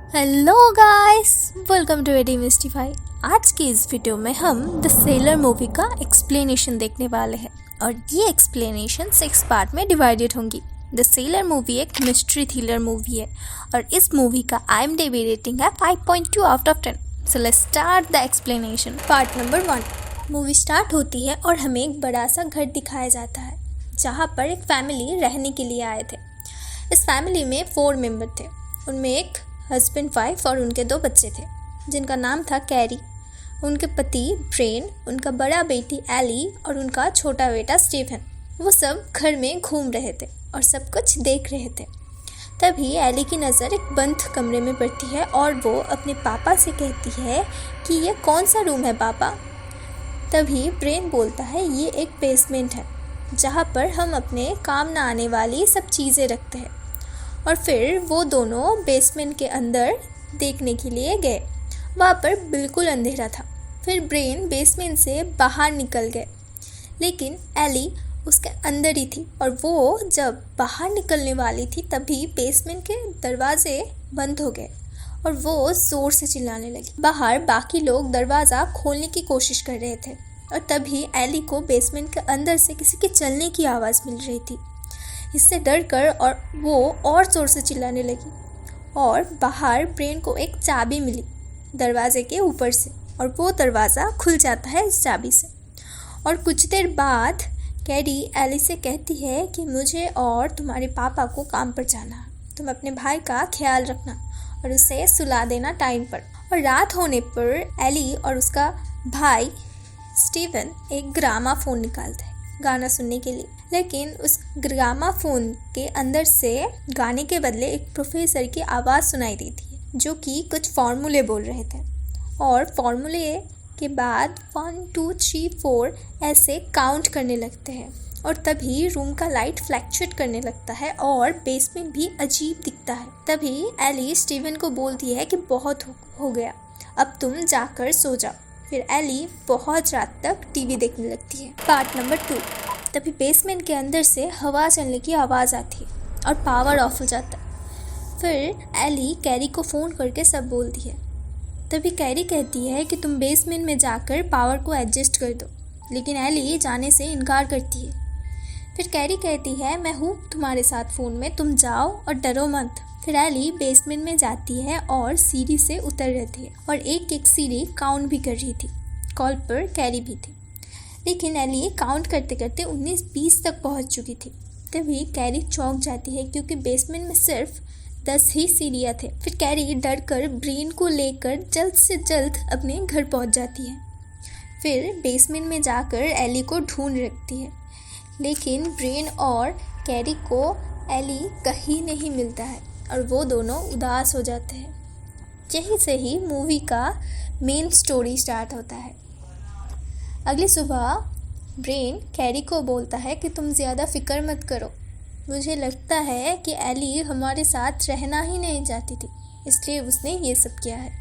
Hello guys, welcome to AD mystify. आज की इस वीडियो में हम द सेलर मूवी का एक्सप्लेनेशन देखने वाले हैं और ये एक्सप्लेनेशन 6 पार्ट में डिवाइडेड होंगी। द सेलर मूवी एक मिस्ट्री थ्रिलर मूवी है और इस मूवी का IMDb रेटिंग है 5.2 out of 10। So let's start the explanation. Part number 1। Movie start होती है और हमें एक बड़ा सा घर दिखाया जाता है जहाँ पर एक फैमिली रहने के लिए आए थे। इस फैमिली में 4 मेंबर थे। उनमें एक हस्बैंड वाइफ और उनके 2 बच्चे थे जिनका नाम था कैरी, उनके पति ब्रेन, उनका बड़ा बेटी एली और उनका छोटा बेटा स्टीफन। वो सब घर में घूम रहे थे और सब कुछ देख रहे थे। तभी एली की नज़र एक बंद कमरे में पड़ती है और वो अपने पापा से कहती है कि ये कौन सा रूम है पापा। तभी ब्रेन बोलता है ये एक बेसमेंट है जहाँ पर हम अपने काम न आने वाली सब चीज़ें रखते हैं। और फिर वो दोनों बेसमेंट के अंदर देखने के लिए गए। वहाँ पर बिल्कुल अंधेरा था। फिर ब्रेन बेसमेंट से बाहर निकल गए, लेकिन एली उसके अंदर ही थी और वो जब बाहर निकलने वाली थी तभी बेसमेंट के दरवाजे बंद हो गए और वो ज़ोर से चिल्लाने लगी। बाहर बाकी लोग दरवाज़ा खोलने की कोशिश कर रहे थे और तभी एली को बेसमेंट के अंदर से किसी के चलने की आवाज़ मिल रही थी। इससे डर कर और वो और ज़ोर से चिल्लाने लगी और बाहर ब्रेन को एक चाबी मिली दरवाजे के ऊपर से और वो दरवाज़ा खुल जाता है इस चाबी से। और कुछ देर बाद कैरी एली से कहती है कि मुझे और तुम्हारे पापा को काम पर जाना है, तुम अपने भाई का ख्याल रखना और उसे सुला देना टाइम पर। और रात होने पर एली और उसका भाई स्टीवन एक ग्रामाफोन निकालते हैं गाना सुनने के लिए, लेकिन उस ग्रामाफोन के अंदर से गाने के बदले एक प्रोफेसर की आवाज़ सुनाई देती है जो कि कुछ फार्मूले बोल रहे थे और फार्मूले के बाद 1 2 3 4 ऐसे काउंट करने लगते हैं। और तभी रूम का लाइट फ्लैक्चुएट करने लगता है और बेसमेंट भी अजीब दिखता है। तभी एली स्टीवन को बोलती है कि बहुत हो गया, अब तुम जाकर सो जाओ। फिर एली बहुत रात तक टीवी देखने लगती है। Part number 2। तभी बेसमेंट के अंदर से हवा चलने की आवाज़ आती है और पावर ऑफ हो जाता है। फिर एली कैरी को फ़ोन करके सब बोलती है। तभी कैरी कहती है कि तुम बेसमेंट में जाकर पावर को एडजस्ट कर दो, लेकिन एली जाने से इनकार करती है। फिर कैरी कहती है मैं हूँ तुम्हारे साथ फ़ोन में, तुम जाओ और डरो मत। फिर एली बेसमेंट में जाती है और सीढ़ी से उतर रहती है और एक एक सीढ़ी काउंट भी कर रही थी। कॉल पर कैरी भी थी, लेकिन एली काउंट करते करते 19-20 तक पहुंच चुकी थी। तभी कैरी चौंक जाती है क्योंकि बेसमेंट में सिर्फ 10 ही सीढ़ियाँ थे। फिर कैरी डर कर ब्रेन को लेकर जल्द से जल्द अपने घर पहुंच जाती है। फिर बेसमेंट में जाकर एली को ढूंढ रखती है, लेकिन ब्रेन और कैरी को एली कहीं नहीं मिलता है और वो दोनों उदास हो जाते हैं। यहीं से ही मूवी का मेन स्टोरी स्टार्ट होता है। अगली सुबह ब्रेन कैरी को बोलता है कि तुम ज़्यादा फिक्र मत करो, मुझे लगता है कि एली हमारे साथ रहना ही नहीं चाहती थी, इसलिए उसने ये सब किया है।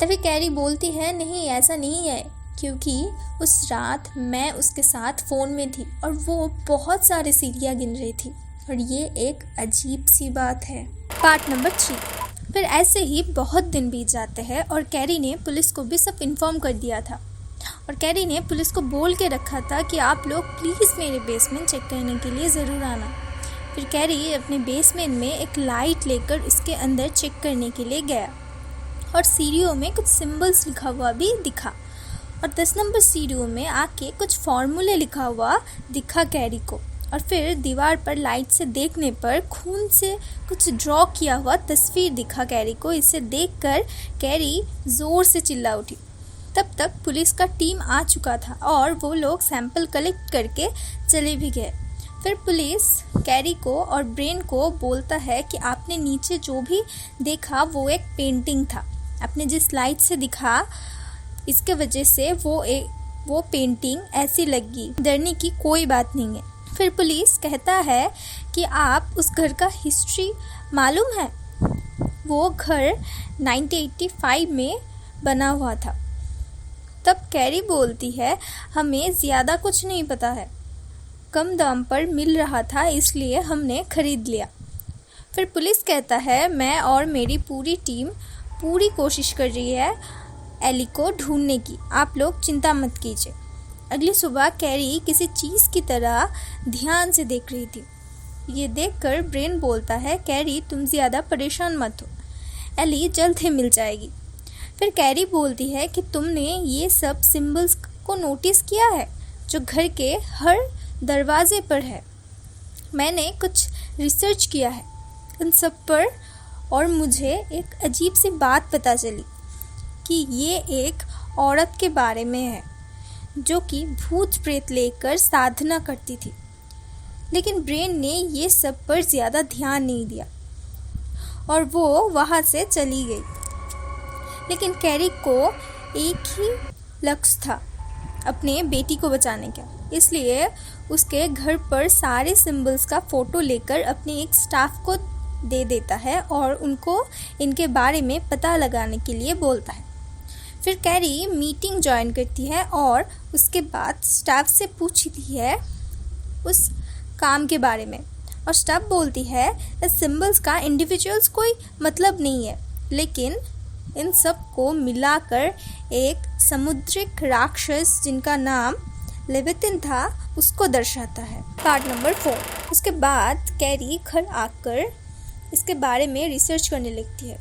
तभी कैरी बोलती है नहीं, ऐसा नहीं है, क्योंकि उस रात मैं उसके साथ फ़ोन में थी और वो बहुत सारे सीढ़ियाँ गिन रही थी और ये एक अजीब सी बात है। Part number 3। फिर ऐसे ही बहुत दिन बीत जाते हैं और कैरी ने पुलिस को भी सब इन्फॉर्म कर दिया था और कैरी ने पुलिस को बोल के रखा था कि आप लोग प्लीज़ मेरे बेसमेंट चेक करने के लिए ज़रूर आना। फिर कैरी अपने बेसमेंट में एक लाइट लेकर उसके अंदर चेक करने के लिए गया और सीढ़ियों में कुछ सिंबल्स लिखा हुआ भी दिखा और 10 नंबर सीढ़ियों में आके कुछ फार्मूले लिखा हुआ दिखा कैरी को। और फिर दीवार पर लाइट से देखने पर खून से कुछ ड्रॉ किया हुआ तस्वीर दिखा कैरी को। इसे देखकर कैरी ज़ोर से चिल्ला उठी। तब तक पुलिस का टीम आ चुका था और वो लोग सैंपल कलेक्ट करके चले भी गए। फिर पुलिस कैरी को और ब्रेन को बोलता है कि आपने नीचे जो भी देखा वो एक पेंटिंग था, आपने जिस लाइट से दिखा इसके वजह से वो पेंटिंग ऐसी लगी, डरने की कोई बात नहीं है। फिर पुलिस कहता है कि आप उस घर का हिस्ट्री मालूम है, वो घर 1985 में बना हुआ था। तब कैरी बोलती है हमें ज़्यादा कुछ नहीं पता है, कम दाम पर मिल रहा था इसलिए हमने ख़रीद लिया। फिर पुलिस कहता है मैं और मेरी पूरी टीम पूरी कोशिश कर रही है एली को ढूंढने की, आप लोग चिंता मत कीजिए। अगली सुबह कैरी किसी चीज़ की तरह ध्यान से देख रही थी। ये देखकर ब्रेन बोलता है कैरी तुम ज़्यादा परेशान मत हो, एली जल्द ही मिल जाएगी। फिर कैरी बोलती है कि तुमने ये सब सिंबल्स को नोटिस किया है जो घर के हर दरवाजे पर है। मैंने कुछ रिसर्च किया है इन सब पर और मुझे एक अजीब सी बात पता चली कि ये एक औरत के बारे में है जो कि भूत प्रेत लेकर साधना करती थी। लेकिन ब्रेन ने ये सब पर ज़्यादा ध्यान नहीं दिया और वो वहाँ से चली गई। लेकिन कैरी को एक ही लक्ष्य था, अपने बेटी को बचाने का। इसलिए उसके घर पर सारे सिंबल्स का फ़ोटो लेकर अपने एक स्टाफ को दे देता है और उनको इनके बारे में पता लगाने के लिए बोलता है। फिर कैरी मीटिंग ज्वाइन करती है और उसके बाद स्टाफ से पूछती है उस काम के बारे में और स्टाफ बोलती है इस सिंबल्स का इंडिविजुअल्स कोई मतलब नहीं है, लेकिन इन सब को मिलाकर एक समुद्रिक राक्षस जिनका नाम लेविथिन था उसको दर्शाता है। Part number 4। उसके बाद कैरी घर आकर इसके बारे में रिसर्च करने लगती है।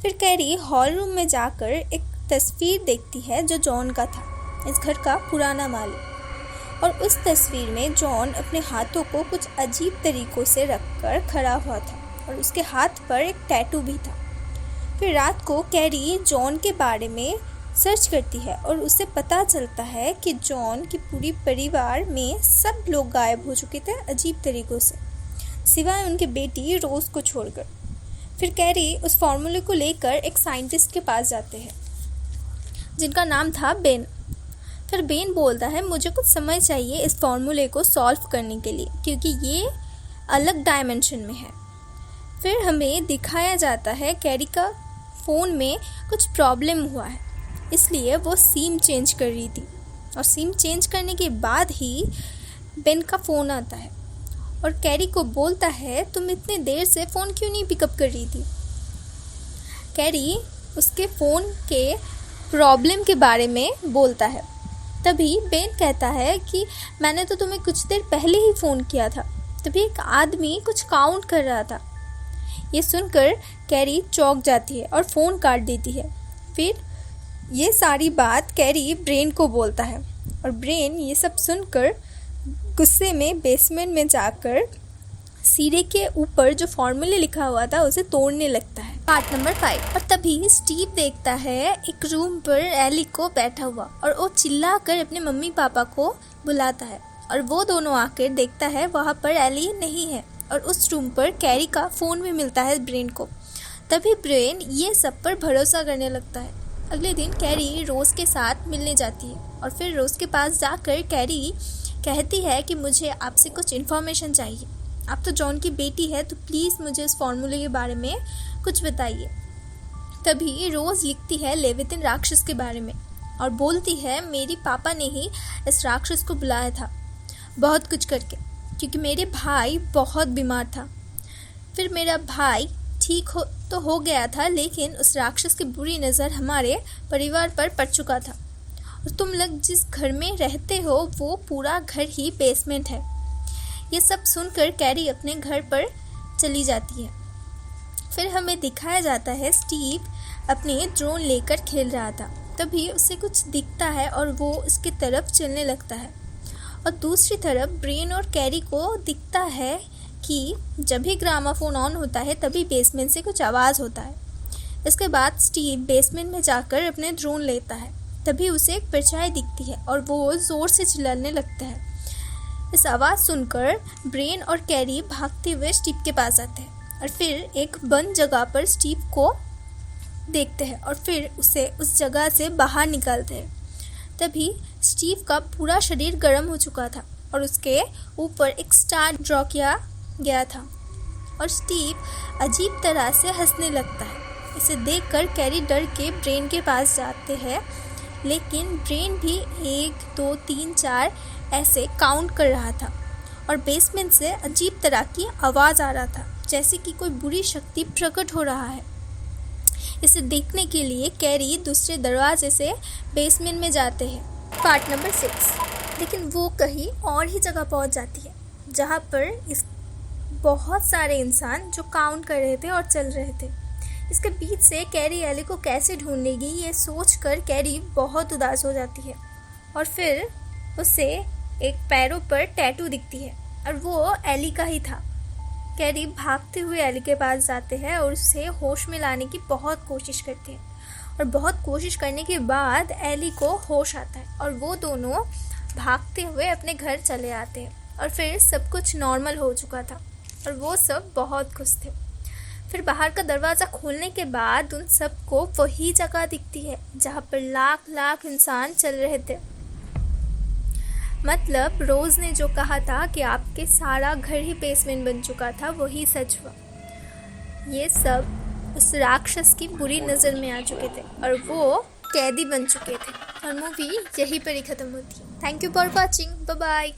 फिर कैरी हॉल रूम में जाकर एक तस्वीर देखती है जो जॉन का था, इस घर का पुराना मालिक। और उस तस्वीर में जॉन अपने हाथों को कुछ अजीब तरीक़ों से रखकर खड़ा हुआ था और उसके हाथ पर एक टैटू भी था। फिर रात को कैरी जॉन के बारे में सर्च करती है और उसे पता चलता है कि जॉन की पूरी परिवार में सब लोग गायब हो चुके थे अजीब तरीक़ों से, सिवाय उनके बेटी रोज़ को छोड़कर। फिर कैरी उस फॉर्मूले को लेकर एक साइंटिस्ट के पास जाते हैं जिनका नाम था बेन। फिर बेन बोलता है मुझे कुछ समय चाहिए इस फॉर्मूले को सॉल्व करने के लिए क्योंकि ये अलग डायमेंशन में है। फिर हमें दिखाया जाता है कैरी का फ़ोन में कुछ प्रॉब्लम हुआ है, इसलिए वो सिम चेंज कर रही थी और सिम चेंज करने के बाद ही बेन का फ़ोन आता है और कैरी को बोलता है तुम इतने देर से फ़ोन क्यों नहीं पिकअप कर रही थी। कैरी उसके फ़ोन के प्रॉब्लम के बारे में बोलता है। तभी बेन कहता है कि मैंने तो तुम्हें कुछ देर पहले ही फ़ोन किया था। तभी एक आदमी कुछ काउंट कर रहा था। ये सुनकर कैरी चौंक जाती है और फ़ोन काट देती है। फिर ये सारी बात कैरी ब्रेन को बोलता है और ब्रेन ये सब सुनकर गुस्से में बेसमेंट में जाकर सीढ़ी के ऊपर जो फॉर्मूले लिखा हुआ था उसे तोड़ने लगता है। Part number 5। और तभी स्टीव देखता है एक रूम पर एली को बैठा हुआ और वो चिल्लाकर अपने मम्मी पापा को बुलाता है और वो दोनों आकर देखता है वहाँ पर एली नहीं है और उस रूम पर कैरी का फ़ोन भी मिलता है ब्रेन को। तभी ब्रेन ये सब पर भरोसा करने लगता है। अगले दिन कैरी रोज़ के साथ मिलने जाती है और फिर रोज़ के पास जाकर कैरी कहती है कि मुझे आपसे कुछ इन्फॉर्मेशन चाहिए। आप तो जॉन की बेटी है तो प्लीज़ मुझे इस फॉर्मूले के बारे में कुछ बताइए। तभी रोज़ लिखती है लेविथिन राक्षस के बारे में और बोलती है मेरी पापा ने ही इस राक्षस को बुलाया था बहुत कुछ करके, क्योंकि मेरे भाई बहुत बीमार था। फिर मेरा भाई ठीक हो गया था, लेकिन उस राक्षस की बुरी नज़र हमारे परिवार पर पड़ चुका था और तुम लोग जिस घर में रहते हो वो पूरा घर ही बेसमेंट है। ये सब सुनकर कैरी अपने घर पर चली जाती है। फिर हमें दिखाया जाता है स्टीव अपने ड्रोन लेकर खेल रहा था। तभी उसे कुछ दिखता है और वो उसकी तरफ चलने लगता है और दूसरी तरफ ब्रेन और कैरी को दिखता है कि जब भी ग्रामाफोन ऑन होता है तभी बेसमेंट से कुछ आवाज़ होता है। इसके बाद स्टीव बेसमेंट में जाकर अपने ड्रोन लेता है। तभी उसे एक परछाई दिखती है और वो ज़ोर से चिल्लाने लगता है। इस आवाज़ सुनकर ब्रेन और कैरी भागते हुए स्टीव के पास आते हैं और फिर एक बंद जगह पर स्टीव को देखते हैं और फिर उसे उस जगह से बाहर निकालते हैं। तभी स्टीव का पूरा शरीर गर्म हो चुका था और उसके ऊपर एक स्टार ड्रॉ किया गया था और स्टीव अजीब तरह से हंसने लगता है। इसे देखकर कैरी डर के ब्रेन के पास जाते हैं, लेकिन ब्रेन भी 1 2 3 4 ऐसे काउंट कर रहा था और बेसमेंट से अजीब तरह की आवाज़ आ रहा था। जैसे कि कोई बुरी शक्ति प्रकट हो रहा है। इसे देखने के लिए कैरी दूसरे दरवाजे से बेसमेंट में जाते हैं। Part number 6। लेकिन वो कहीं और ही जगह पहुंच जाती है जहां पर इस बहुत सारे इंसान जो काउंट कर रहे थे और चल रहे थे। इसके बीच से कैरी एली को कैसे ढूंढेगी ये सोचकर कैरी बहुत उदास हो जाती है। और फिर उसे एक पैरों पर टैटू दिखती है और वो एली का ही था। कैरी भागते हुए एली के पास जाते हैं और उसे होश में लाने की बहुत कोशिश करते हैं और बहुत कोशिश करने के बाद एली को होश आता है और वो दोनों भागते हुए अपने घर चले आते हैं और फिर सब कुछ नॉर्मल हो चुका था और वो सब बहुत खुश थे। फिर बाहर का दरवाज़ा खोलने के बाद उन सबको वही जगह दिखती है जहाँ पर लाख लाख इंसान चल रहे थे। मतलब रोज़ ने जो कहा था कि आपके सारा घर ही बेसमेंट बन चुका था वही सच हुआ। ये सब उस राक्षस की बुरी नज़र में आ चुके थे और वो कैदी बन चुके थे और मूवी यहीं पर ही ख़त्म होती है। Thank you for watching. Bye bye.